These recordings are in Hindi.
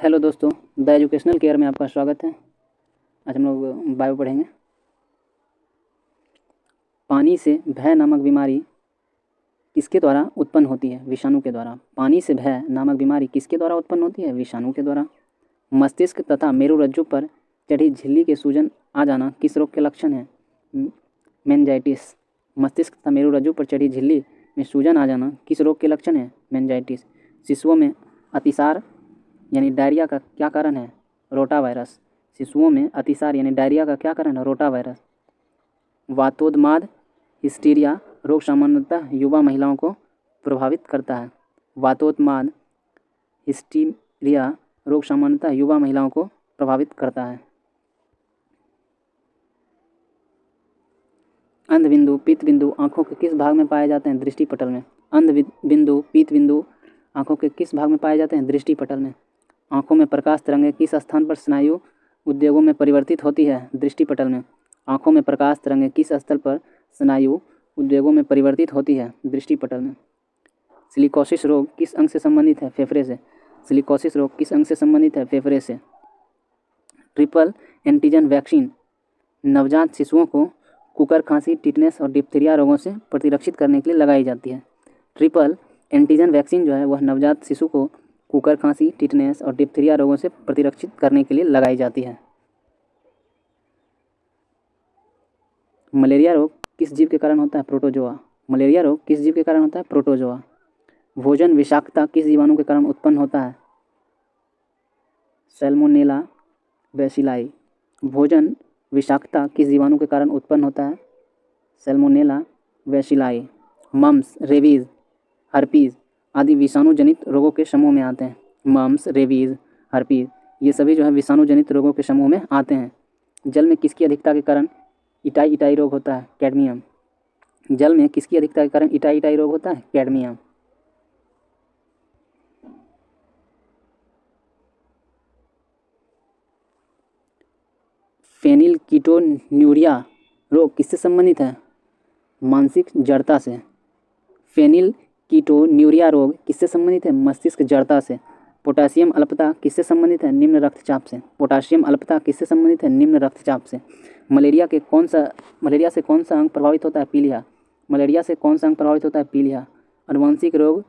हेलो दोस्तों, द एजुकेशनल केयर में आपका स्वागत है। आज हम लोग बायो पढ़ेंगे। पानी से भय नामक बीमारी किसके द्वारा उत्पन्न होती है? विषाणु के द्वारा। पानी से भय नामक बीमारी किसके द्वारा उत्पन्न होती है? विषाणु के द्वारा। मस्तिष्क तथा मेरुरज्जु पर चढ़ी झिल्ली के सूजन आ जाना किस रोग के लक्षण है? मेनिंजाइटिस। मस्तिष्क तथा मेरुरज्जु पर चढ़ी झिल्ली में सूजन आ जाना किस रोग के लक्षण है? मेनिंजाइटिस। शिशुओं में अतिसार यानी डायरिया का क्या कारण है? रोटावायरस। शिशुओं में अतिसार यानी डायरिया का क्या कारण है? रोटावायरस। वातोन्माद हिस्टीरिया रोग सामान्यतः युवा महिलाओं को प्रभावित करता है। वातोन्माद हिस्टीरिया रोग सामान्यतः युवा महिलाओं को प्रभावित करता है। अंध बिंदु, पीत बिंदु आँखों के किस भाग में पाए जाते हैं? दृष्टिपटल में। अंध बिंदु, पीत बिंदु आँखों के किस भाग में पाए जाते हैं? दृष्टिपटल में। आँखों में प्रकाश तरंगें किस स्थान पर स्नायु उद्योगों में परिवर्तित होती है? दृष्टिपटल में। आँखों में प्रकाश तरंगें किस स्थल पर स्नायु उद्योगों में परिवर्तित होती है? दृष्टिपटल में। सिलिकोसिस रोग किस अंग से संबंधित है? फेफड़े से। सिलिकोसिस रोग किस अंग से संबंधित है? फेफड़े से। ट्रिपल एंटीजन वैक्सीन नवजात शिशुओं को कुकर खांसी, टिटनेस और डिप्थीरिया रोगों से प्रतिरक्षित करने के लिए लगाई जाती है। ट्रिपल एंटीजन वैक्सीन जो है वह नवजात शिशु को कुकर खांसी, टिटनेस और डिप्थीरिया रोगों से प्रतिरक्षित करने के लिए लगाई जाती है। मलेरिया रोग किस जीव के कारण होता है? प्रोटोजोआ। मलेरिया रोग किस जीव के कारण होता है? प्रोटोजोआ। भोजन विषाक्तता किस जीवाणु के कारण उत्पन्न होता है? Salmonella bacilli. भोजन विषाक्तता किस जीवाणु के कारण उत्पन्न होता है? Salmonella bacilli. Mumps, rabies, herpes आदि विषाणु जनित रोगों के समूह में आते हैं। मम्स, रेबीज, हर्पीज ये सभी जो है विषाणु जनित रोगों के समूह में आते हैं। जल में किसकी अधिकता के कारण इटाई रोग होता है? कैडमियम। जल में किसकी अधिकता के कारण इटाई रोग होता है? कैडमियम। फेनिलकीटोन्यूरिया रोग किससे संबंधित है? मानसिक जड़ता से। फेनिलकीटोन्यूरिया रोग किससे संबंधित है? मस्तिष्क जड़ता से। पोटासियम अल्पता किससे संबंधित है? निम्न रक्तचाप से। पोटासियम अल्पता किससे संबंधित है? निम्न रक्तचाप से। मलेरिया से कौन सा अंग प्रभावित होता है? पीलिया। मलेरिया से कौन सा अंग प्रभावित होता है? पीलिया। आनुवंशिक रोग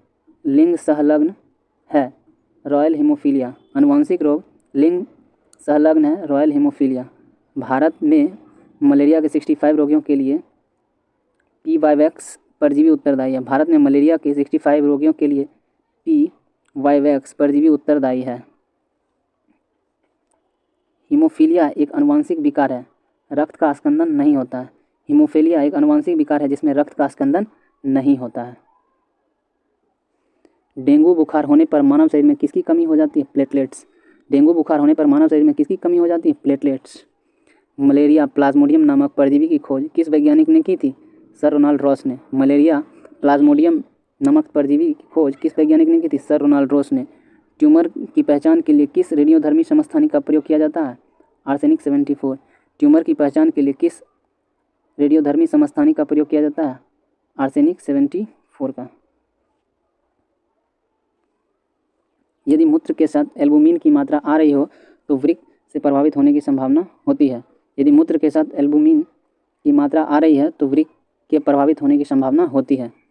लिंग संलग्न है? Royal haemophilia. आनुवंशिक रोग लिंग संलग्न है? Royal haemophilia. भारत में मलेरिया के 65 रोगियों के लिए पी-वाईवैक्स परजीवी उत्तरदायी है। भारत में मलेरिया के 65 रोगियों के लिए पी-वाईवैक्स परजीवी उत्तरदायी है। हीमोफीलिया एक आनुवंशिक विकार है, रक्त का स्कंदन नहीं होता है। हीमोफीलिया एक आनुवंशिक विकार है जिसमें रक्त का स्कंदन नहीं होता है। डेंगू बुखार होने पर मानव शरीर में किसकी कमी हो जाती है? प्लेटलेट्स। डेंगू बुखार होने पर मानव शरीर में किसकी कमी हो जाती है? प्लेटलेट्स। मलेरिया प्लाज्मोडियम नामक परजीवी की खोज किस वैज्ञानिक ने की थी? सर रोनाल्ड रॉस ने। मलेरिया प्लाज्मोडियम नामक परजीवी की खोज किस वैज्ञानिक ने की थी? सर रोनाल्ड रॉस ने। ट्यूमर की पहचान के लिए किस रेडियोधर्मी समस्थानिक का प्रयोग किया जाता है? आर्सेनिक 74। ट्यूमर की पहचान के लिए किस रेडियोधर्मी समस्थानिक का प्रयोग किया जाता है? आर्सेनिक 74 का। यदि मूत्र के साथ एल्बुमिन की मात्रा आ रही हो तो वृक्क से प्रभावित होने की संभावना होती है। यदि मूत्र के साथ एल्बुमिन की मात्रा आ रही है तो वृक्क के प्रभावित होने की संभावना होती है।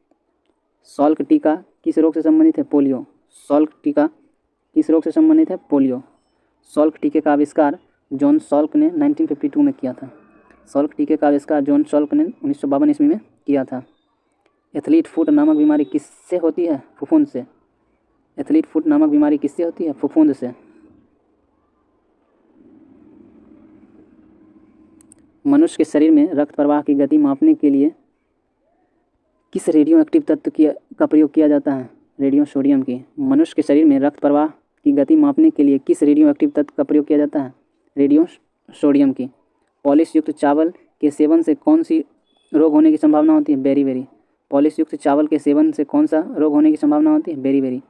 सॉल्क टीका किस रोग से संबंधित है? पोलियो। सॉल्क टीका किस रोग से संबंधित है? पोलियो। सॉल्क टीके का आविष्कार जॉन सॉल्क ने 1952 में किया था। सॉल्क टीके का आविष्कार जॉन सॉल्क ने 1952 ईस्वी में किया था। एथलीट फुट नामक बीमारी किससे होती है? फफूंद से। एथलीट फुट नामक बीमारी किससे होती है? फफूंद से। मनुष्य के शरीर में रक्त प्रवाह की गति मापने के लिए किस रेडियो एक्टिव तत्व का प्रयोग किया जाता है? रेडियो सोडियम की। मनुष्य के शरीर में रक्त प्रवाह की गति मापने के लिए किस रेडियो एक्टिव तत्व का प्रयोग किया जाता है? रेडियो सोडियम की। पॉलिश युक्त चावल के सेवन से कौन सी रोग होने की संभावना होती है? बेरी। पॉलिश युक्त चावल के सेवन से कौन सा रोग होने की संभावना होती है? बेरी।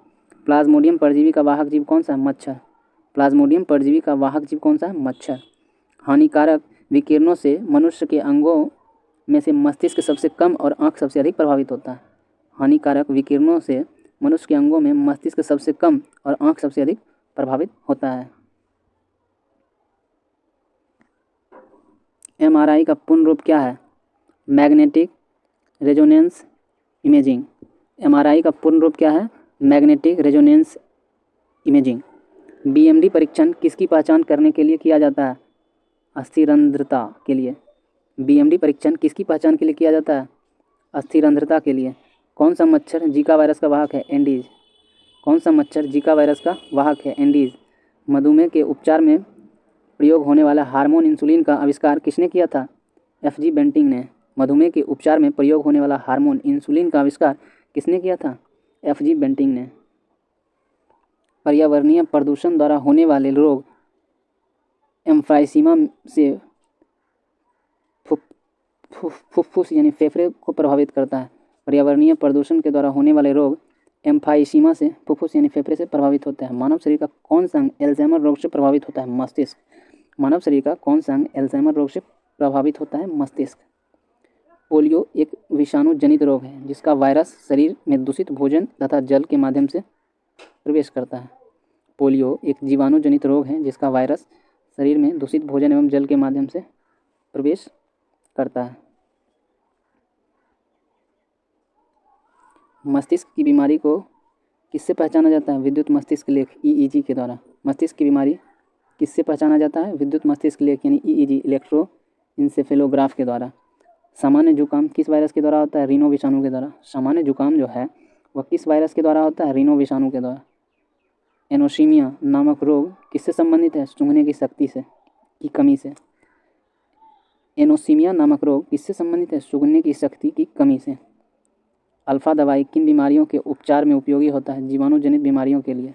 प्लाज्मोडियम परजीवी का वाहक जीव कौन सा है? मच्छर। प्लाज्मोडियम परजीवी का वाहक जीव कौन सा है? मच्छर। हानिकारक विकिरणों से मनुष्य के अंगों में से मस्तिष्क सबसे कम और आँख सबसे अधिक प्रभावित होता है। हानिकारक विकिरणों से मनुष्य के अंगों में मस्तिष्क सबसे कम और आँख सबसे अधिक प्रभावित होता है। MRI का पूर्ण रूप क्या है? Magnetic resonance imaging. MRI का पूर्ण रूप क्या है? Magnetic resonance imaging. BMD परीक्षण किसकी पहचान करने के लिए किया जाता है? अस्थिरंध्रता के लिए। BMD परीक्षण किसकी पहचान के लिए किया जाता है? अस्थिरंध्रता के लिए। कौन सा मच्छर जीका वायरस का वाहक है? एंडीज। कौन सा मच्छर जीका वायरस का वाहक है? एंडीज। मधुमेह के उपचार में प्रयोग होने वाला हार्मोन इंसुलिन का आविष्कार किसने किया था? FG बेंटिंग ने। मधुमेह के उपचार में प्रयोग होने वाला हार्मोन इंसुलिन का आविष्कार किसने किया था? FG बेंटिंग ने। पर्यावरणीय प्रदूषण द्वारा होने वाले रोग एम्फाइसीमा से फुफ्फुस यानी फेफड़े को प्रभावित करता है। पर्यावरणीय प्रदूषण के द्वारा होने वाले रोग एम्फाइसीमा से फुफ्फुस यानी फेफड़े से प्रभावित होते हैं। मानव शरीर का कौन सा अंग एल्जाइमर रोग से प्रभावित होता है? मस्तिष्क। मानव शरीर का कौन सा अंग एल्जाइमर रोग से प्रभावित होता है? मस्तिष्क। पोलियो एक विषाणु जनित रोग है जिसका वायरस शरीर में दूषित भोजन तथा जल के माध्यम से प्रवेश करता है। पोलियो एक जीवाणु जनित रोग है जिसका वायरस शरीर में दूषित भोजन एवं जल के माध्यम से प्रवेश करता है। मस्तिष्क की बीमारी को किससे पहचाना जाता है? विद्युत मस्तिष्क लेख EEG के द्वारा। मस्तिष्क की बीमारी किससे पहचाना जाता है? विद्युत मस्तिष्क लेख यानी EEG इलेक्ट्रो इंसेफेलोग्राफ के द्वारा। सामान्य जुकाम किस वायरस के द्वारा होता है? रीनो विषाणु के द्वारा। सामान्य जुकाम जो है वह किस वायरस के द्वारा होता है? रीनो विषाणु के द्वारा। एनोसीमिया नामक रोग किससे संबंधित है? सूंघने की शक्ति से की कमी से। एनोसीमिया नामक रोग किससे संबंधित है? सूंघने की शक्ति की कमी से। अल्फा दवाई किन बीमारियों के उपचार में उपयोगी होता है? जीवाणु जनित बीमारियों के लिए।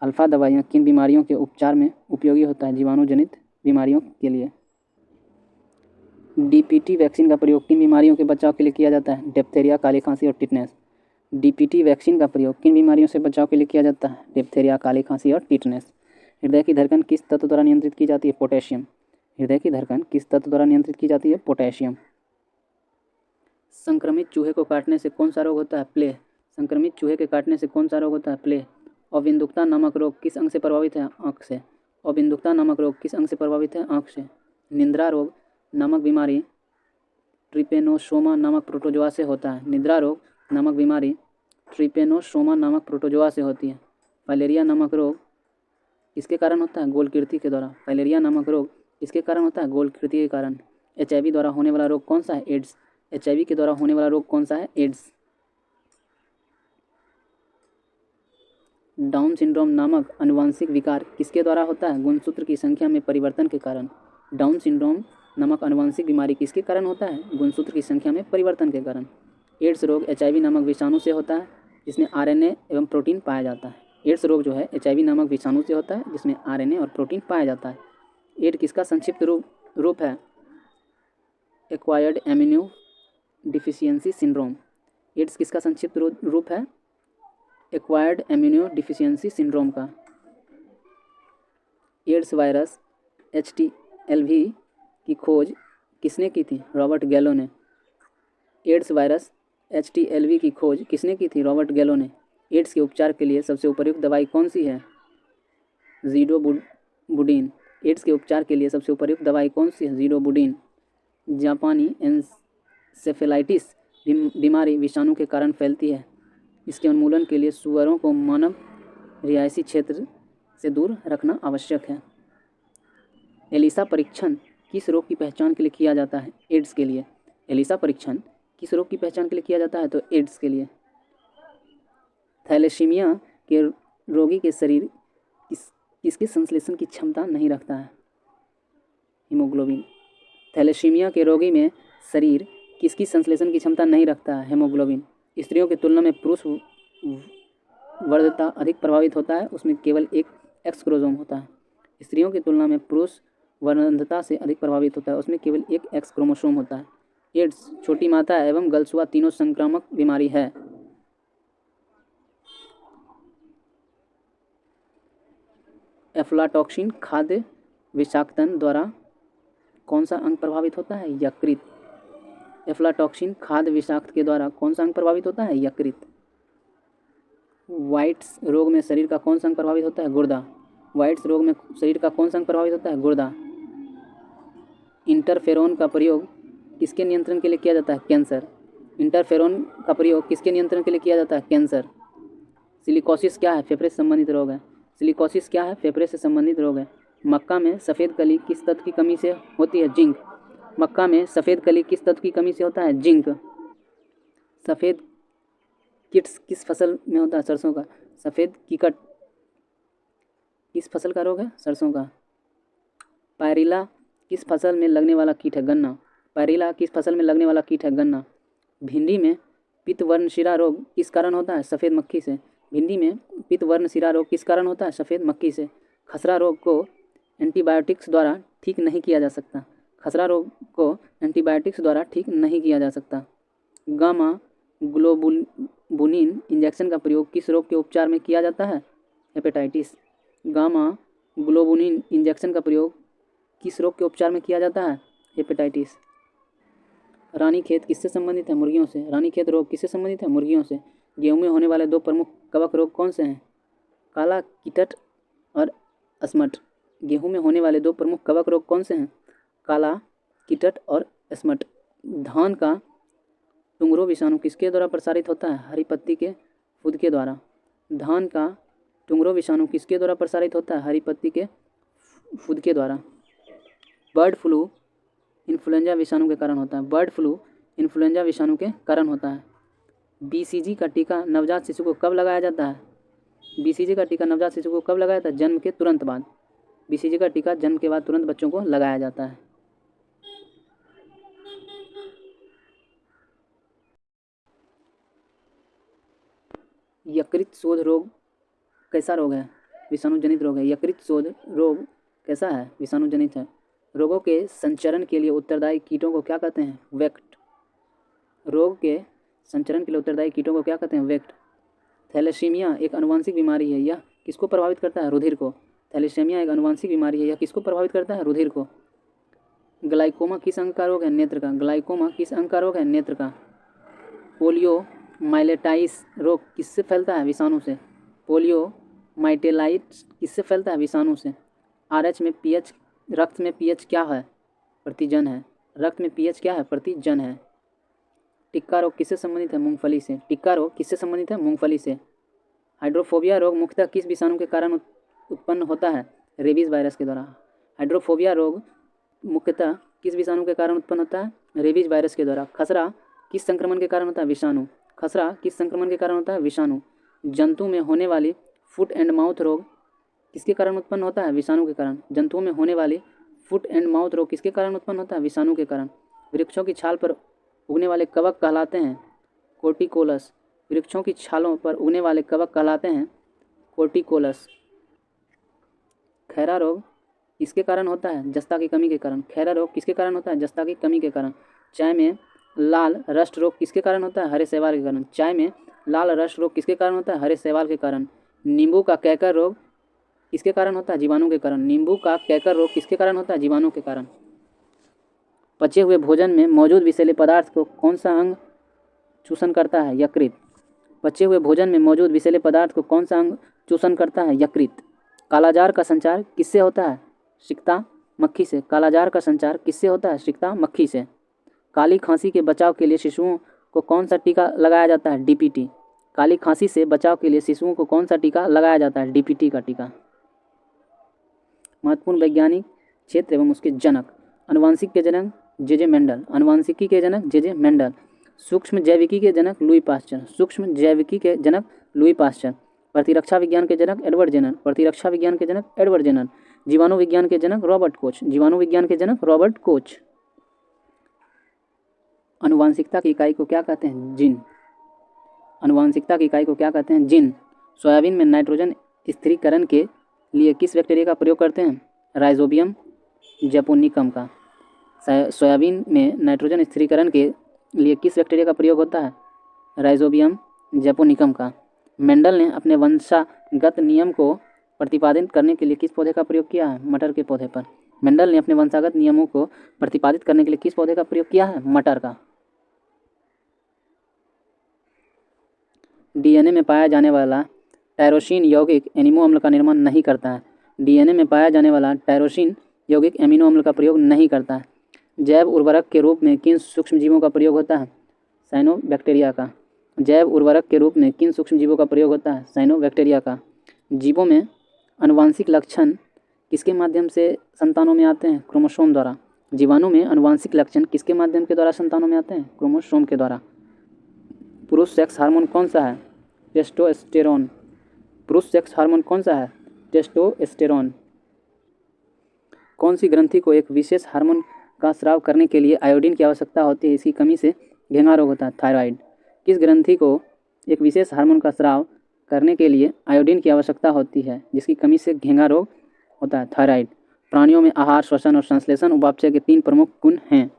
अल्फा दवाइयाँ किन बीमारियों के उपचार में उपयोगी होता है? जीवाणु जनित बीमारियों के लिए। DPT वैक्सीन का प्रयोग किन बीमारियों के बचाव के लिए किया जाता है? डिप्थीरिया, काली खांसी और टिटनेस। DPT वैक्सीन का प्रयोग किन बीमारियों से बचाव के लिए किया जाता है? डिप्थीरिया, काली खांसी और टिटनेस। हृदय की धड़कन किस तत्व द्वारा नियंत्रित की जाती है? पोटेशियम। हृदय की धड़कन किस तत्व द्वारा नियंत्रित की जाती है? पोटेशियम। संक्रमित चूहे को काटने से कौन सा रोग होता है? प्ले। संक्रमित चूहे के काटने से कौन सा रोग होता है? प्ले। अबिंदुकता नामक रोग किस अंग से प्रभावित है? आँख से। अबिंदुकता नामक रोग किस अंग से प्रभावित है? आँख से। निद्रा रोग नामक बीमारी ट्रिपेनोसोमा नामक प्रोटोजोआ से होता है। निद्रा रोग नामक बीमारी ट्रिपेनोसोमा नामक प्रोटोजोआ से होती है। फाइलेरिया नामक रोग किसके कारण होता है? गोलकृति के द्वारा। फाइलेरिया नामक रोग किसके कारण होता है? गोलकृति के कारण। HIV द्वारा होने वाला रोग कौन सा है? एड्स। HIV के द्वारा होने वाला रोग कौन सा है? एड्स। डाउन सिंड्रोम नामक आनुवंशिक विकार किसके द्वारा होता है? गुणसूत्र की संख्या में परिवर्तन के कारण। डाउन सिंड्रोम नामक आनुवंशिक बीमारी किसके कारण होता है? गुणसूत्र की संख्या में परिवर्तन के कारण। एड्स रोग HIV नामक विषाणु से होता है जिसमें RNA एवं प्रोटीन पाया जाता है। एड्स रोग जो है HIV नामक विषाणु से होता है जिसमें RNA और प्रोटीन पाया जाता है। एड किसका संक्षिप्त रूप है? Acquired immunodeficiency syndrome. AIDS किसका संक्षिप्त रूप है? एक्वायर्ड इम्यूनो डिफिशियंसी सिंड्रोम का। एड्स वायरस HTLV की खोज किसने की थी? रॉबर्ट गैलो ने। एड्स वायरस HTLV की खोज किसने की थी? रॉबर्ट गैलो ने। एड्स के उपचार के लिए सबसे उपयुक्त दवाई कौन सी है? ज़िडोबुडीन। एड्स के उपचार के लिए सबसे उपयुक्त दवाई कौन सी है? ज़िडोबुडीन। जापानी एन्सेफेलाइटिस बीमारी विषाणु के कारण फैलती है। इसके उन्मूलन के लिए सुअरों को मानव रिहायशी क्षेत्र से दूर रखना आवश्यक है। एलिसा परीक्षण किस रोग की पहचान के लिए किया जाता है? एड्स के लिए। एलिसा परीक्षण किस रोग की पहचान के लिए किया जाता है? तो एड्स के लिए। थैलेसीमिया के रोगी के शरीर किसके संश्लेषण की क्षमता नहीं रखता है? हीमोग्लोबिन। थैलेसीमिया के रोगी में शरीर किसकी संश्लेषण की क्षमता नहीं रखता है? हेमोग्लोबिन। स्त्रियों की तुलना में पुरुष वर्धता अधिक प्रभावित होता है, उसमें केवल एक X क्रोमोसोम होता है। स्त्रियों की तुलना में पुरुष वर्धनता से अधिक प्रभावित होता है, उसमें केवल एक X क्रोमोसोम होता है। एड्स छोटी माता एवं गलसुआ तीनों संक्रामक बीमारी है। एफ्लाटॉक्सिन खाद्य विषाक्तन द्वारा कौन सा अंग प्रभावित होता है? यकृत। एफ्लाटॉक्सिन खाद्य विषाक्त के द्वारा कौन सा अंग प्रभावित होता है? यकृत। वाइट्स रोग में शरीर का कौन सा अंग प्रभावित होता है? गुर्दा। वाइट्स रोग में शरीर का कौन सा अंग प्रभावित होता है? गुर्दा। इंटरफेरोन का प्रयोग किसके नियंत्रण के लिए किया जाता है? कैंसर। इंटरफेरोन का प्रयोग किसके नियंत्रण के लिए किया जाता है? कैंसर। सिलिकोसिस क्या है? फेफड़े से संबंधित रोग है। सिलिकोसिस क्या है? फेफड़े से संबंधित रोग है। मक्का में सफ़ेद कली किस तत्व की कमी से होती है? जिंक। मक्का में सफ़ेद कली किस तत्व की कमी से होता है? जिंक। सफ़ेद किट्स किस फसल में होता है? सरसों का। सफ़ेद कीकट किस फसल का रोग है? सरसों का। पायरिला किस फसल में लगने वाला कीट है? गन्ना। पायरिला किस फसल में लगने वाला कीट है? गन्ना। भिंडी में पित्तवर्णशिरा रोग किस कारण होता है? सफ़ेद मक्खी से। भिंडी में पित्तवर्णशिरा रोग किस कारण होता है? सफ़ेद मक्खी से। खसरा रोग को एंटीबायोटिक्स द्वारा ठीक नहीं किया जा सकता। खसरा रोग को एंटीबायोटिक्स द्वारा ठीक नहीं किया जा सकता। गामा ग्लोबुलिन इंजेक्शन का प्रयोग किस रोग के उपचार में किया जाता है? हेपेटाइटिस। गामा ग्लोबुलिन इंजेक्शन का प्रयोग किस रोग के उपचार में किया जाता है? हेपेटाइटिस। रानीखेत किससे संबंधित है? मुर्गियों से। रानीखेत रोग किससे संबंधित है? मुर्गियों से। गेहूं में होने वाले दो प्रमुख कवक रोग कौन से हैं? काला कीटट और स्मट। गेहूं में होने वाले दो प्रमुख कवक रोग कौन से हैं? काला कीटट और स्मट। धान का टुंगरो विषाणु किसके द्वारा प्रसारित होता है? हरी पत्ती के फुदके द्वारा। धान का टुंगरो विषाणु किसके द्वारा प्रसारित होता है? हरी पत्ती के फुदके द्वारा। बर्ड फ्लू इन्फ्लुएंजा विषाणु के कारण होता है। बर्ड फ्लू इन्फ्लुएंजा विषाणु के कारण होता है। बीसीजी का टीका नवजात शिशु को कब लगाया जाता है? बीसीजी का टीका नवजात शिशु को कब लगाया जाता है? जन्म के तुरंत बाद। बीसीजी का टीका जन्म के बाद तुरंत बच्चों को लगाया जाता है। यकृत शोथ रोग कैसा रोग है? विषाणु जनित रोग है। यकृत शोथ रोग कैसा है? विषाणु जनित है। रोगों के संचरण के लिए उत्तरदायी कीटों को क्या कहते हैं? वेक्ट। रोग के संचरण के लिए उत्तरदायी कीटों को क्या कहते हैं? वेक्ट। थैलेसीमिया एक आनुवंशिक बीमारी है। यह किसको प्रभावित करता है? रुधिर को। थैलेसीमिया एक आनुवंशिक बीमारी है। यह किसको प्रभावित करता है? रुधिर को। ग्लाइकोमा किस अंग का रोग है? नेत्र का। ग्लाइकोमा किस अंग का रोग है? नेत्र का। पोलियो माइलेटाइस रोग किससे फैलता है? विषाणु से। पोलियो माइटेलाइट्स किससे फैलता है? विषाणु से। आरएच में पीएच रक्त में पीएच क्या है? प्रतिजन है। रक्त में पीएच क्या है? प्रतिजन है। टिक्का रोग किससे संबंधित है? मूंगफली से। टिक्का रोग किससे संबंधित है? मूंगफली से। हाइड्रोफोबिया रोग मुख्यतः किस विषाणु के कारण उत्पन्न होता है? रेबीज वायरस के द्वारा। हाइड्रोफोबिया रोग मुख्यतः किस विषाणु के कारण उत्पन्न होता है? रेबीज वायरस के द्वारा। खसरा किस संक्रमण के कारण होता है? विषाणु। खसरा किस संक्रमण के कारण होता है? विषाणु। जंतु में होने वाली फुट एंड माउथ रोग किसके कारण उत्पन्न होता है? विषाणु के कारण। जंतुओं में होने वाली फुट एंड माउथ रोग किसके कारण उत्पन्न होता है? विषाणु के कारण। वृक्षों की छाल पर उगने वाले कवक कहलाते हैं कोर्टिकोलस। वृक्षों की छालों पर उगने वाले कवक कहलाते हैं कोर्टिकोलस। खैरा रोग किसके कारण होता है? जस्ता की कमी के कारण। खैरा रोग किसके कारण होता है? जस्ता की कमी के कारण। चाय में लाल रस्ट रोग किसके कारण होता है? हरे शैवाल के कारण। चाय में लाल रस्ट रोग किसके कारण होता है? हरे शैवाल के कारण। नींबू का कैकर रोग किसके कारण होता है? जीवाणु के कारण। नींबू का कैकर रोग किसके कारण होता है? जीवाणु के कारण। पचे हुए भोजन में मौजूद विषैले पदार्थ को कौन सा अंग चूषण करता है? यकृत। पचे हुए भोजन में मौजूद विषैले पदार्थ को कौन सा अंग चूषण करता है? यकृत। कालाजार का संचार किससे होता है? सिकता मक्खी से। कालाजार का संचार किससे होता है? सिकता मक्खी से। काली खांसी के बचाव के लिए शिशुओं को कौन सा टीका लगाया जाता है? डीपीटी। काली खांसी से बचाव के लिए शिशुओं को कौन सा टीका लगाया जाता है? डीपीटी का टीका। महत्वपूर्ण वैज्ञानिक क्षेत्र एवं उसके जनक। आनुवंशिक के जनक जे मेंडल। आनुवंशिकी के जनक जे मेंडल। सूक्ष्म जैविकी के जनक लुई पास्चर। सूक्ष्म जैविकी के जनक लुई पास्चर। प्रतिरक्षा विज्ञान के जनक एडवर्ड जेनर। प्रतिरक्षा विज्ञान के जनक एडवर्ड जेनर। जीवाणु विज्ञान के जनक रॉबर्ट कोच। जीवाणु विज्ञान के जनक रॉबर्ट कोच। आनुवंशिकता की इकाई को क्या कहते हैं? जीन। आनुवंशिकता की इकाई को क्या कहते हैं? जीन। सोयाबीन में नाइट्रोजन स्थिरीकरण के लिए किस बैक्टीरिया का प्रयोग करते हैं? राइजोबियम जैपोनिकम का। सोयाबीन में नाइट्रोजन स्थिरीकरण के लिए किस बैक्टीरिया का प्रयोग होता है? राइजोबियम जैपोनिकम का। मेंडल ने अपने वंशागत नियम को प्रतिपादित करने के लिए किस पौधे का प्रयोग किया है? मटर के पौधे पर। मेंडल ने अपने वंशागत नियमों को प्रतिपादित करने के लिए किस पौधे का प्रयोग किया है? मटर का। डीएनए में पाया जाने वाला टायरोसिन यौगिक एमिनो अम्ल का निर्माण नहीं करता है। डीएनए में पाया जाने वाला टायरोसिन यौगिक एमिनो अम्ल का प्रयोग नहीं करता है। जैव उर्वरक के रूप में किन सूक्ष्मजीवों का प्रयोग होता है? साइनोबैक्टीरिया का। जैव उर्वरक के रूप में किन सूक्ष्मजीवों का प्रयोग होता है? साइनोबैक्टीरिया का। जीवों में आनुवांशिक लक्षण किसके माध्यम से संतानों में आते हैं? क्रोमोसोम द्वारा। जीवाणु में आनुवांशिक लक्षण किसके माध्यम के द्वारा संतानों में आते हैं? क्रोमोसोम के द्वारा। पुरुष सेक्स हार्मोन कौन सा है? टेस्टोस्टेरोन। पुरुष सेक्स हार्मोन कौन सा है? टेस्टोस्टेरोन। कौन सी ग्रंथि को एक विशेष हार्मोन का स्राव करने के लिए आयोडीन की आवश्यकता होती है? इसकी कमी से घेंघा रोग होता है। थायराइड। किस ग्रंथि को एक विशेष हार्मोन का स्राव करने के लिए आयोडीन की आवश्यकता होती है, जिसकी कमी से घेंघा रोग होता है? थायराइड। प्राणियों में आहार, श्वसन और संश्लेषण उपापचय के 3 प्रमुख गुण हैं।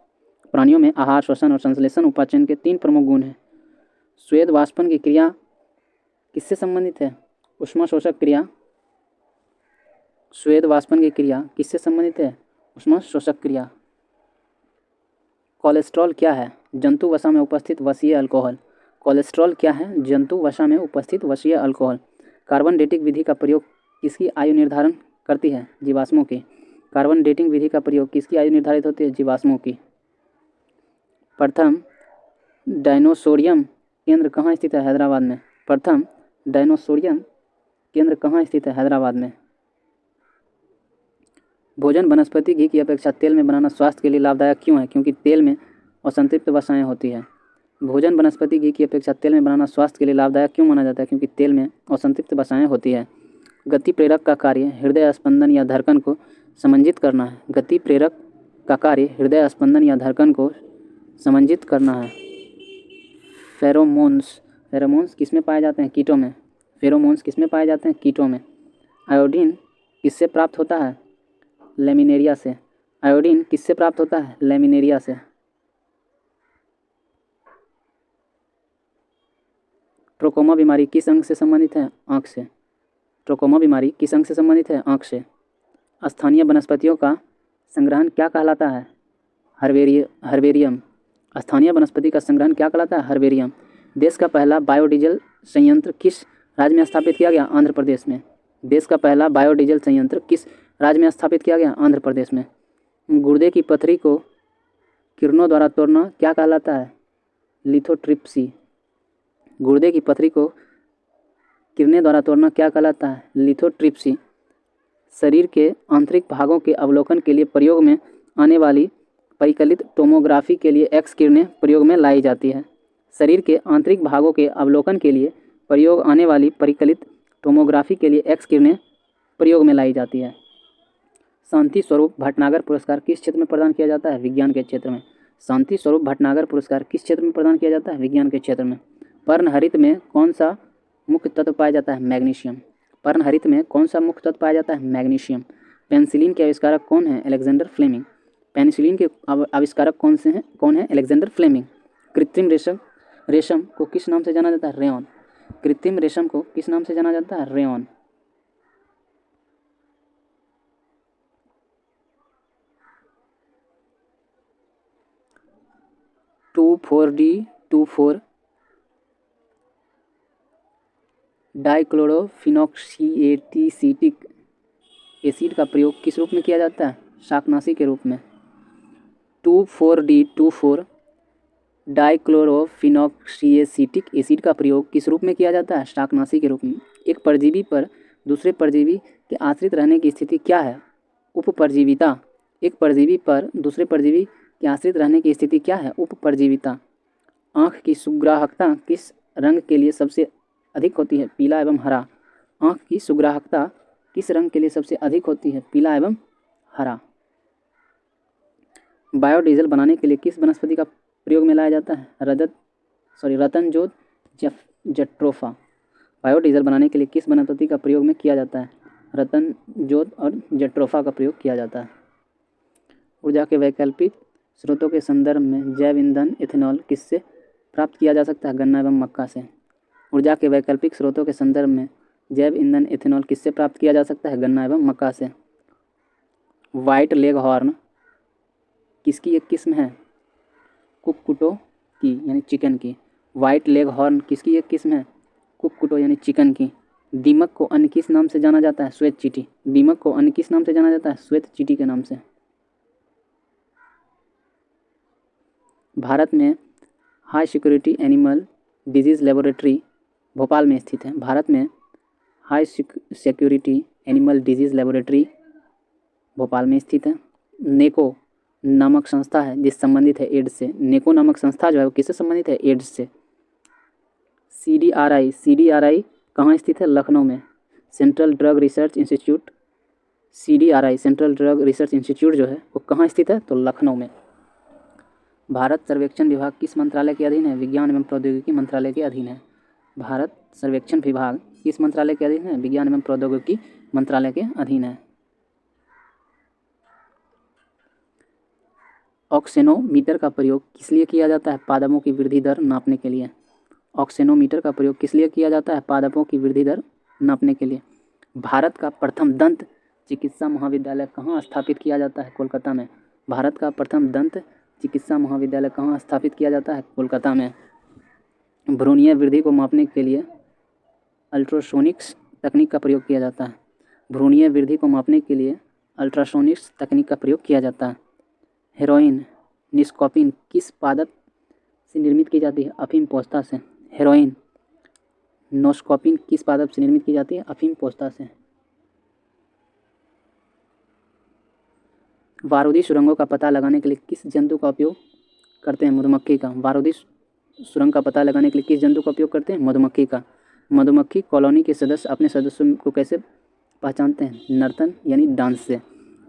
प्राणियों में आहार, श्वसन और संश्लेषण उपापचय के 3 प्रमुख गुण हैं। स्वेद वाष्पन की क्रिया किससे संबंधित है? ऊष्माशोषक क्रिया। स्वेद वाष्पन की क्रिया किससे संबंधित है? ऊष्माशोषक क्रिया। कोलेस्ट्रॉल क्या है? जंतु वसा में उपस्थित वसीय अल्कोहल। कोलेस्ट्रॉल क्या है? जंतु वसा में उपस्थित वसीय अल्कोहल। कार्बन डेटिंग विधि का प्रयोग किसकी आयु निर्धारण करती है? जीवाश्मों की। कार्बन डेटिंग विधि का प्रयोग किसकी आयु निर्धारित होती है? जीवाश्मों की। प्रथम डायनोसोरियम केंद्र कहाँ स्थित है? हैदराबाद में। प्रथम डायनोसोरियम केंद्र कहाँ स्थित है? हैदराबाद में। भोजन वनस्पति घी की अपेक्षा तेल में बनाना स्वास्थ्य के लिए लाभदायक क्यों है? क्योंकि तेल में असंतृप्त वसाएं होती है। भोजन वनस्पति घी की अपेक्षा तेल में बनाना स्वास्थ्य के लिए लाभदायक क्यों माना जाता है? क्योंकि तेल में असंतृप्त वसाएं होती है। गति प्रेरक का कार्य हृदय स्पंदन या धड़कन को समंजित करना है। गति प्रेरक का कार्य हृदय स्पंदन या धड़कन को समंजित करना है। फेरोमोन्स। फेरोमोन्स किसमें पाए जाते हैं? कीटों में। फेरोमोन्स किसमें पाए जाते हैं? कीटों में। आयोडीन किससे प्राप्त होता है? लेमिनेरिया से। आयोडीन किससे प्राप्त होता है? लेमिनेरिया से। ट्रोकोमा बीमारी किस अंग से संबंधित है? आँख से। ट्रोकोमा बीमारी किस अंग से संबंधित है? आँख से। स्थानीय वनस्पतियों का संग्रहण क्या कहलाता है? हर्बेरियम। स्थानीय वनस्पति का संग्रहण क्या कहलाता है? हर्बेरियम। देश का पहला बायोडीजल संयंत्र किस राज्य में स्थापित किया गया? आंध्र प्रदेश में। देश का पहला बायोडीजल संयंत्र किस राज्य में स्थापित किया गया? आंध्र प्रदेश में। गुर्दे की पथरी को किरणों द्वारा तोड़ना क्या कहलाता है? लिथोट्रिप्सी। गुर्दे की पथरी को किरणें द्वारा तोड़ना क्या कहलाता है? लिथोट्रिप्सी। शरीर के आंतरिक भागों के अवलोकन के लिए प्रयोग में आने वाली परिकलित टोमोग्राफी के लिए एक्स किरणें प्रयोग में लाई जाती है। शरीर के आंतरिक भागों के अवलोकन के लिए प्रयोग आने वाली परिकलित टोमोग्राफी के लिए एक्स किरणें प्रयोग में लाई जाती है। शांति स्वरूप भटनागर पुरस्कार किस क्षेत्र में प्रदान किया जाता है? विज्ञान के क्षेत्र में। शांति स्वरूप भटनागर पुरस्कार किस क्षेत्र में प्रदान किया जाता है? विज्ञान के क्षेत्र में। पर्णहरित में कौन सा मुख्य तत्व पाया जाता है? मैग्नीशियम। पर्णहरित में कौन सा मुख्य तत्व पाया जाता है? मैग्नीशियम। पेनिसिलिन के आविष्कारक कौन है? Alexander Fleming. पेनिसिलिन के आविष्कारक कौन है? Alexander Fleming. कृत्रिम रेशम को किस नाम से जाना जाता है? रेयॉन। कृत्रिम रेशम को किस नाम से जाना जाता है? रेयॉन। (2,4-D-24) डाइक्लोरोफिनॉक्सिएटिसिटिक एसिड का प्रयोग किस रूप में किया जाता है? शाकनाशी के रूप में। 2,4-D-24 डाइक्लोरोफिनॉक्सिएसिटिक एसिड का प्रयोग किस रूप में किया जाता है? शाकनाशी के रूप में। एक परजीवी पर दूसरे परजीवी के आश्रित रहने की स्थिति क्या है? उपपरजीविता। एक परजीवी पर दूसरे परजीवी के आश्रित रहने की स्थिति क्या है? उपपरजीविता। आँख की सुग्राहकता किस रंग के लिए सबसे अधिक होती है? पीला एवं हरा। आँख की सुग्राहकता किस रंग के लिए सबसे अधिक होती है? पीला एवं हरा। बायोडीजल बनाने के लिए किस वनस्पति का प्रयोग में लाया जाता है? रतनजोत जट्रोफा। बायोडीजल बनाने के लिए किस वनस्पति का प्रयोग में किया जाता है? रतनजोत और जट्रोफा का प्रयोग किया जाता है। ऊर्जा के वैकल्पिक स्रोतों के संदर्भ में जैव ईंधन इथेनॉल किससे प्राप्त किया जा सकता है? गन्ना एवं मक्का से। ऊर्जा के वैकल्पिक स्रोतों के संदर्भ में जैव ईंधन इथेनॉल किससे प्राप्त किया जा सकता है? गन्ना एवं मक्का से। वाइट लेग हॉर्न किसकी एक किस्म है? कुक्कुटों की यानी चिकन की। वाइट लेग हॉर्न किसकी एक किस्म है? कुक्कुटों यानी चिकन की। दीमक को अन्य किस नाम से जाना जाता है? श्वेत चींटी। दीमक को अन्य किस नाम से जाना जाता है? श्वेत चींटी के नाम से। भारत में high security animal disease laboratory Bhopal में स्थित है। भारत में high security animal disease laboratory Bhopal में स्थित है। नेको नामक संस्था है जिस संबंधित है एड्स से। नेको नामक संस्था जो है वो किससे संबंधित है? एड्स से। CDRI कहाँ स्थित है? लखनऊ में। Central drug research institute CDRI central drug research institute जो है वो कहाँ स्थित है? तो लखनऊ में। भारत सर्वेक्षण विभाग किस मंत्रालय के अधीन है? विज्ञान एवं प्रौद्योगिकी मंत्रालय के अधीन है। भारत सर्वेक्षण विभाग किस मंत्रालय के अधीन है? विज्ञान एवं प्रौद्योगिकी मंत्रालय के अधीन है। ऑक्सेनोमीटर का प्रयोग किस लिए किया जाता है? पादपों की वृद्धि दर नापने के लिए। ऑक्सेनोमीटर का प्रयोग किस लिए किया जाता है? पादपों की वृद्धि दर नापने के लिए। भारत का प्रथम दंत चिकित्सा महाविद्यालय कहाँ स्थापित किया जाता है? कोलकाता में। भारत का प्रथम दंत चिकित्सा महाविद्यालय कहाँ स्थापित किया जाता है? कोलकाता में। भ्रूणीय वृद्धि को मापने के लिए अल्ट्रासोनिक्स तकनीक का प्रयोग किया जाता है। भ्रूणीय वृद्धि को मापने के लिए अल्ट्रासोनिक्स तकनीक का प्रयोग किया जाता है। हेरोइन निस्कोपिन किस पादप से निर्मित की जाती है? अफीम पोस्ता से। हेरोइन नोस्कोपिन किस पादप से निर्मित की जाती है? अफीम पोस्ता से। बारूदी सुरंगों का पता लगाने के लिए किस जंतु का उपयोग करते हैं? मधुमक्खी का। बारूदी सुरंग का पता लगाने के लिए किस जंतु का उपयोग करते हैं? मधुमक्खी का। मधुमक्खी कॉलोनी के सदस्य अपने सदस्यों को कैसे पहचानते हैं? नर्तन यानी डांस से।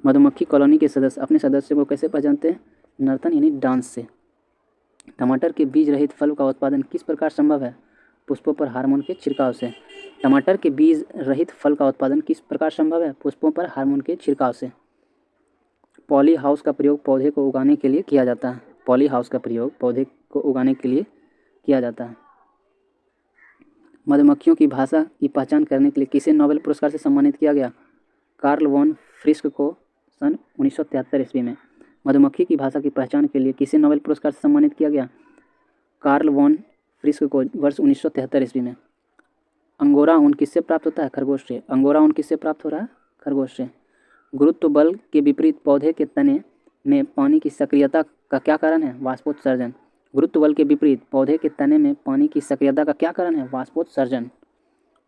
मधुमक्खी कॉलोनी के सदस्य अपने सदस्यों को कैसे पहचानते हैं? नर्तन यानी डांस से। टमाटर के बीज रहित फल का उत्पादन किस प्रकार संभव है? पुष्पों पर हार्मोन के छिड़काव से। टमाटर के बीज रहित फल का उत्पादन किस प्रकार संभव है? पुष्पों पर हार्मोन के छिड़काव से। पॉली हाउस का प्रयोग पौधे को उगाने के लिए किया जाता है। पॉली हाउस का प्रयोग पौधे को उगाने के लिए किया जाता है। मधुमक्खियों की भाषा की पहचान करने के लिए किसे नोबेल पुरस्कार से सम्मानित किया गया? कार्ल वॉन फ्रिस्क को सन 1973 ईस्वी में। मधुमक्खी की भाषा की पहचान के लिए किसे नोबेल पुरस्कार से सम्मानित किया गया? कार्ल वॉन फ्रिस्क को वर्ष 1973 ईस्वी में। अंगोरा ऊन किससे प्राप्त होता है? खरगोश से। अंगोरा ऊन किससे प्राप्त हो रहा है? खरगोश से। गुरुत्व बल के विपरीत पौधे के तने में पानी की सक्रियता का क्या कारण है? वाष्पोत्सर्जन। गुरुत्व बल के विपरीत पौधे के तने में पानी की सक्रियता का क्या कारण है? वाष्पोत्सर्जन।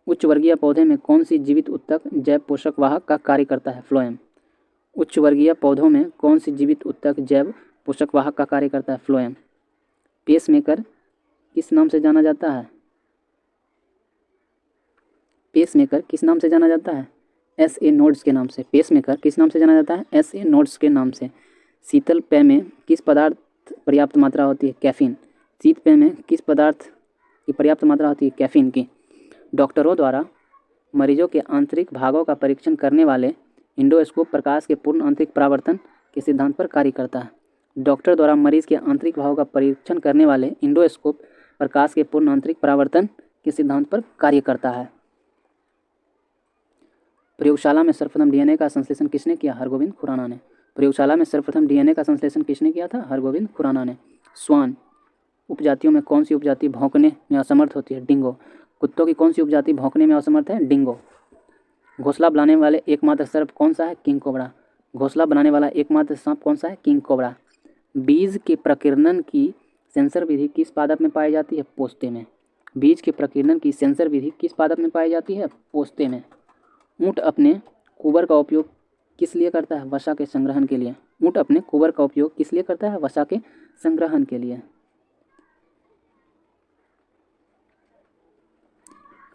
उच्च वर्गीय पौधे में कौन सी जीवित ऊतक जैव पोषक वाहक का कार्य करता है? फ्लोएम। उच्च वर्गीय पौधों में कौन सी जीवित ऊतक जैव पोषक वाहक का कार्य करता है? फ्लोएम। पेसमेकर किस नाम से जाना जाता है? पेसमेकर किस नाम से जाना जाता है? SA नोड्स के नाम से। पेसमेकर किस नाम से जाना जाता है? SA नोड्स के नाम से। शीतल पेय में किस पदार्थ पर्याप्त मात्रा होती है? कैफीन। शीत पेय में किस पदार्थ की पर्याप्त मात्रा होती है? कैफीन की। डॉक्टरों द्वारा मरीजों के आंतरिक भागों का परीक्षण करने वाले इंडोस्कोप प्रकाश के पूर्ण आंतरिक परावर्तन के सिद्धांत पर कार्य करता है। डॉक्टर द्वारा मरीज के आंतरिक भागों का परीक्षण करने वाले इंडोस्कोप प्रकाश के पूर्ण आंतरिक परावर्तन के सिद्धांत पर कार्य करता है। प्रयोगशाला में सर्वप्रथम DNA का संश्लेषण किसने किया? हरगोविंद खुराना ने। प्रयोगशाला में सर्वप्रथम DNA का संश्लेषण किसने किया था? हरगोविंद खुराना ने। स्वान उपजातियों में कौन सी उपजाति भौंकने में असमर्थ होती है? डिंगो। कुत्तों की कौन सी उपजाति भौंकने में असमर्थ है? डिंगो। घोंसला बनाने वाले एकमात्र सर्प कौन सा है? King cobra. घोंसला बनाने वाला एकमात्र सांप कौन सा है? King cobra. बीज के प्रकीर्णन की सेंसर विधि किस पादप में पाई जाती है? पोस्ते में। बीज के प्रकीर्णन की सेंसर विधि किस पादप में पाई जाती है? पोस्ते में। ऊँट अपने कुबर का उपयोग किस लिए करता है? वसा के संग्रहण के लिए। ऊँट अपने कुबर का उपयोग किस लिए करता है? वसा के संग्रहण के लिए।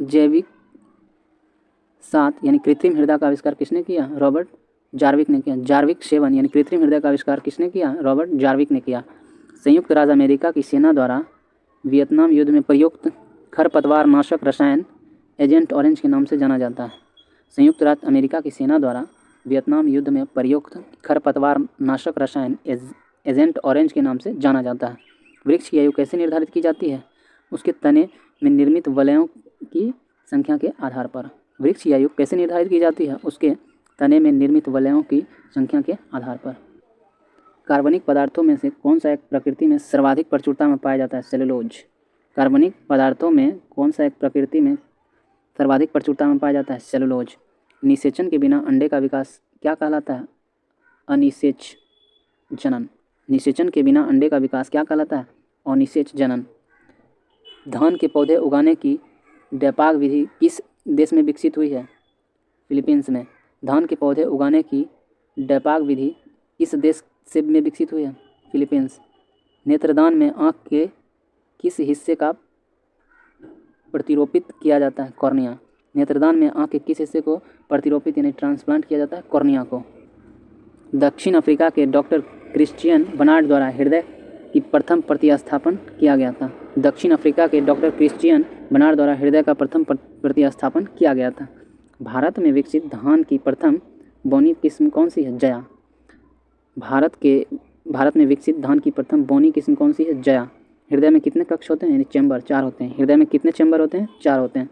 जैविक सात यानी कृत्रिम हृदय का आविष्कार किसने किया? रॉबर्ट जार्विक ने किया। जार्विक 7 यानी कृत्रिम हृदय का आविष्कार किसने किया? रॉबर्ट जार्विक ने किया। संयुक्त राज्य अमेरिका की सेना द्वारा वियतनाम युद्ध में प्रयुक्त खरपतवार नाशक रसायन एजेंट ऑरेंज के नाम से जाना जाता है। संयुक्त राज्य अमेरिका की सेना द्वारा वियतनाम युद्ध में प्रयुक्त खरपतवार नाशक रसायन एजेंट ऑरेंज के नाम से जाना जाता है। वृक्ष की आयु कैसे निर्धारित की जाती है? उसके तने में निर्मित वलयों की संख्या के आधार पर। वृक्ष की आयु कैसे निर्धारित की जाती है? उसके तने में निर्मित वलयों की संख्या के आधार पर। कार्बनिक पदार्थों में से कौन सा एक प्रकृति में सर्वाधिक प्रचुरता में पाया जाता है? सेलुलोज। कार्बनिक पदार्थों में कौन सा एक प्रकृति में सर्वाधिक प्रचुरता में पाया जाता है? सेलुलोज। निषेचन के बिना अंडे का विकास क्या कहलाता है? अनिषेच जनन। निषेचन के बिना अंडे का विकास क्या कहलाता है? अनिषेच जनन। धान के पौधे उगाने की व्यापक विधि किस देश में विकसित हुई है? फिलीपींस में। धान के पौधे उगाने की व्यापक विधि किस देश से में विकसित हुई है? फिलीपींस। नेत्रदान में आँख के किस हिस्से का प्रतिरोपित किया जाता है? कॉर्निया। नेत्रदान में आँख के किस हिस्से को प्रतिरोपित यानी ट्रांसप्लांट किया जाता है? कॉर्निया को। दक्षिण अफ्रीका के डॉक्टर क्रिश्चियन बर्नार्ड द्वारा हृदय की प्रथम प्रतिस्थापन किया गया था? दक्षिण अफ्रीका के डॉक्टर क्रिश्चियन बर्नार्ड द्वारा हृदय का प्रथम प्रतिस्थापन किया गया था। भारत में विकसित धान की प्रथम बोनी किस्म कौन सी है? जया। भारत में विकसित धान की प्रथम बोनी किस्म कौन सी है? जया। हृदय में कितने कक्ष होते हैं? यानी चैम्बर 4 होते हैं। हृदय में कितने चैम्बर होते हैं? 4 होते हैं।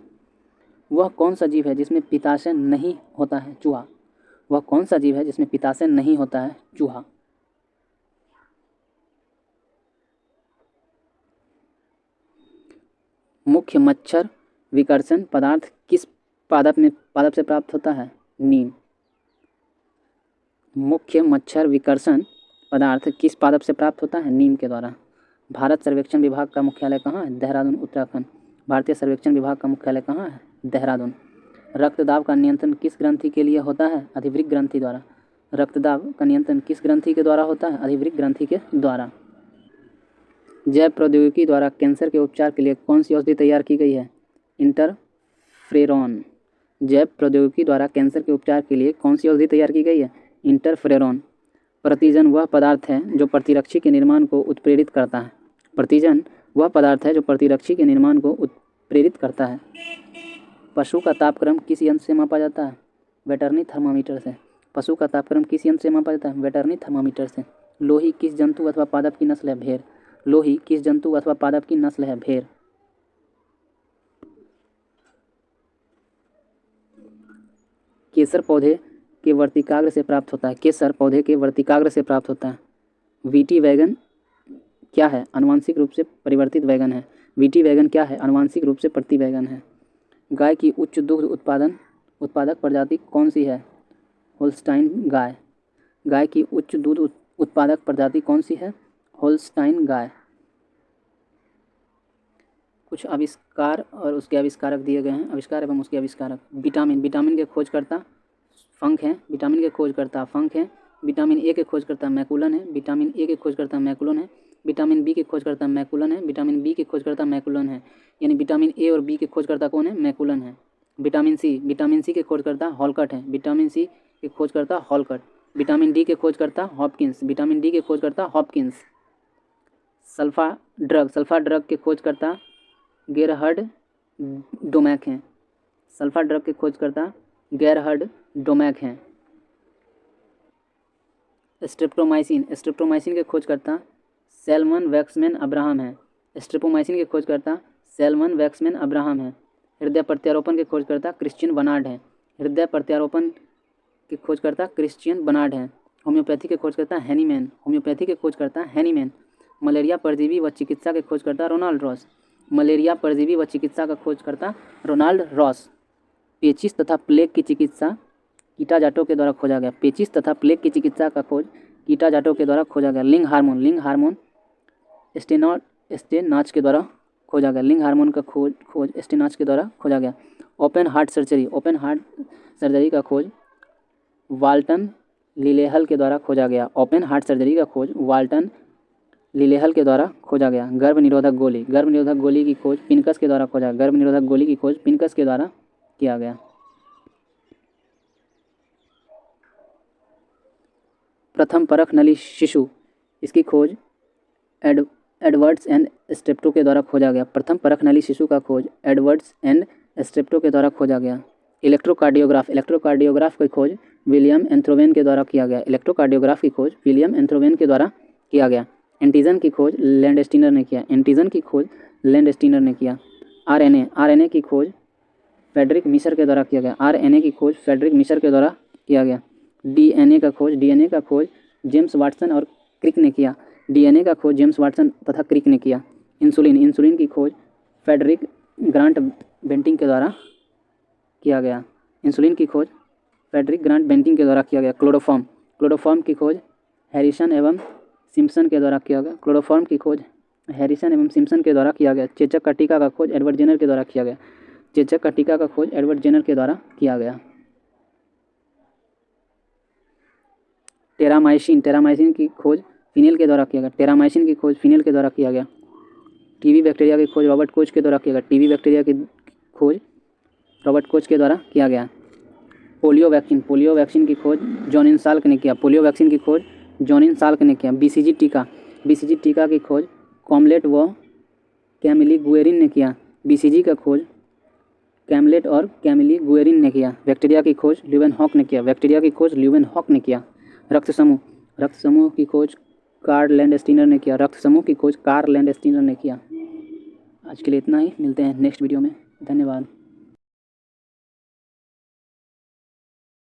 वह कौन सा जीव है जिसमें पित्ताशय नहीं होता है? चूहा। वह कौन सा जीव है जिसमें पित्ताशय नहीं होता है? चूहा। मुख्य मच्छर विकर्षण पदार्थ किस पादप से प्राप्त होता है? नीम। मुख्य मच्छर विकर्षण पदार्थ किस पादप से प्राप्त होता है? नीम के द्वारा। भारत सर्वेक्षण विभाग का मुख्यालय कहाँ है? देहरादून, उत्तराखंड। भारतीय सर्वेक्षण विभाग का मुख्यालय कहाँ है? देहरादून। रक्तदाब का नियंत्रण किस ग्रंथि के लिए होता है? अधिवृक्क ग्रंथि द्वारा। रक्तदाब का नियंत्रण किस ग्रंथि के द्वारा होता है? अधिवृक्क ग्रंथि के द्वारा। जैव प्रौद्योगिकी द्वारा कैंसर के उपचार के लिए कौन सी औषधि तैयार की गई है? इंटरफेरोन। जैव प्रौद्योगिकी द्वारा कैंसर के उपचार के लिए कौन सी औषधि तैयार की गई है? इंटरफेरोन। प्रतिजन वह पदार्थ है जो प्रतिरक्षी के निर्माण को उत्प्रेरित करता है। प्रतिजन वह पदार्थ है जो प्रतिरक्षी के निर्माण को उत्प्रेरित करता है। पशु का तापक्रम किस यंत्र से मापा जाता है? वेटरनी थर्मामीटर से। पशु का तापक्रम किस यंत्र से मापा जाता है? वेटरनी थर्मामीटर से। लोही किस जंतु अथवा पादप की नस्ल है? भेड़। लोही किस जंतु अथवा पादप की नस्ल है? भेड़। केसर पौधे के वर्तिकाग्र से प्राप्त होता है? केसर पौधे के वर्तिकाग्र से प्राप्त होता है। वीटी वैगन क्या है? आनुवंशिक रूप से परिवर्तित वैगन है। वीटी वैगन क्या है? आनुवंशिक रूप से प्रति वैगन है। गाय की उच्च दुग्ध उत्पादक प्रजाति कौन सी है? होल्स्टाइन गाय। गाय की उच्च दूध उत्पादक प्रजाति कौन सी है? होल्स्टाइन गाय। कुछ आविष्कार और उसके आविष्कारक दिए गए हैं। आविष्कार एवं उसके आविष्कारक। विटामिन के खोजकर्ता फंक हैं। विटामिन के खोजकर्ता फंक हैं। विटामिन ए के खोजकर्ता मैकुलन है। विटामिन ए के खोजकर्ता मैकुलन है। विटामिन बी के खोजकर्ता मैकुलन है। विटामिन बी के खोजकर्ता मैकुलन है। यानी विटामिन ए और बी के खोजकर्ता कौन है? मैकुलन है। विटामिन सी के खोजकर्ता हॉलकट है। विटामिन सी के खोजकर्ता हॉलकट। विटामिन डी के खोजकर्ता हॉपकिंस। विटामिन डी के खोजकर्ता हॉपकिंस। सल्फा ड्रग के खोजकर्ता गेरहर्ड डोमैक हैं। सल्फा ड्रग के खोजकर्ता गेरहर्ड डोमैक हैं। स्ट्रेप्टोमाइसिन के खोजकर्ता सैलमन वैक्समैन अब्राहम हैं। स्ट्रेप्टोमाइसिन के खोजकर्ता सैलमन वैक्समैन अब्राहम हैं। हृदय प्रत्यारोपण के खोजकर्ता क्रिश्चियन बर्नार्ड हैं। हृदय प्रत्यारोपण के खोजकर्ता क्रिश्चियन बर्नार्ड हैं। होम्योपैथी के खोजकर्ता हैनीमैन। होम्योपैथी के खोजकर्ता हैनीमैन। मलेरिया परजीवी व चिकित्सा के खोजकर्ता रोनाल्ड रॉस। मलेरिया परजीवी व चिकित्सा का खोजकर्ता रोनाल्ड रॉस। पेचिश तथा प्लेग की चिकित्सा कीटाजाटो के द्वारा खोजा गया। पेचिश तथा प्लेग की चिकित्सा का खोज कीटाजाटो के द्वारा खोजा गया। लिंग हार्मोन स्टेनाच के द्वारा खोजा गया। लिंग हार्मोन का खोज स्टेनाच के द्वारा खोजा गया। ओपन हार्ट सर्जरी का खोज वाल्टन लिलेहल के द्वारा खोजा गया। ओपन हार्ट सर्जरी का खोज वाल्टन लिलेहल के द्वारा खोजा गया। गर्भ निरोधक गोली की खोज पिनकस के द्वारा खोजा। गर्भ निरोधक गोली की खोज पिनकस के द्वारा किया गया। प्रथम परख नली शिशु, इसकी खोज एडवर्ड्स एंड स्ट्रेप्टो के द्वारा खोजा गया। प्रथम परख नली शिशु का खोज एडवर्ड्स एंड स्ट्रेप्टो के द्वारा खोजा गया। इलेक्ट्रोकार्डियोग्राफ की खोज विलियम एंथ्रोवेन के द्वारा किया गया। इलेक्ट्रोकार्डियोग्राफ की खोज विलियम एंथ्रोवेन के द्वारा किया गया। एंटीजन की खोज लैंडस्टीनर ने किया। आरएनए की खोज फ्रेडरिक मिशर के द्वारा किया गया। आरएनए की खोज फ्रेडरिक मिशर के द्वारा किया गया। डीएनए का खोज जेम्स वाटसन और क्रिक ने किया। डीएनए का खोज जेम्स वाटसन तथा क्रिक ने किया। इंसुलिन की खोज फ्रेडरिक ग्रांट बेंटिंग के द्वारा किया गया? इंसुलिन की खोज फ्रेडरिक ग्रांट बेंटिंग के द्वारा किया गया। क्लोरोफॉर्म की खोज हैरिसन एवं सिम्पसन के द्वारा किया गया। क्लोरोफॉर्म की खोज हैरिसन एवं सिम्पसन के द्वारा किया गया। चेचक का टीका का खोज एडवर्ड जेनर के द्वारा किया गया। चेचक का टीका का खोज एडवर्ड जेनर के द्वारा किया गया। टेरामाइसिन की खोज फिनेल के द्वारा किया गया। टेरामाइसिन की खोज फिनेल के द्वारा किया गया। टीबी बैक्टीरिया की खोज रॉबर्ट कोच के द्वारा किया गया। टीबी बैक्टीरिया की खोज रॉबर्ट कोच के द्वारा किया गया। पोलियो वैक्सीन की खोज जॉनिन साल्क ने किया। पोलियो वैक्सीन की खोज जॉनिन साल्क ने किया। बीसीजी टीका की खोज कॉमलेट व कैमिली गुएरिन ने किया। बीसीजी का खोज कैमलेट और कैमिली गुएरिन ने किया। बैक्टीरिया की खोज ल्यूवेनहॉक ने किया। रक्त समूह की खोज कार्ल लैंडस्टीनर ने किया। आज के लिए इतना ही, मिलते हैं नेक्स्ट वीडियो में। धन्यवाद।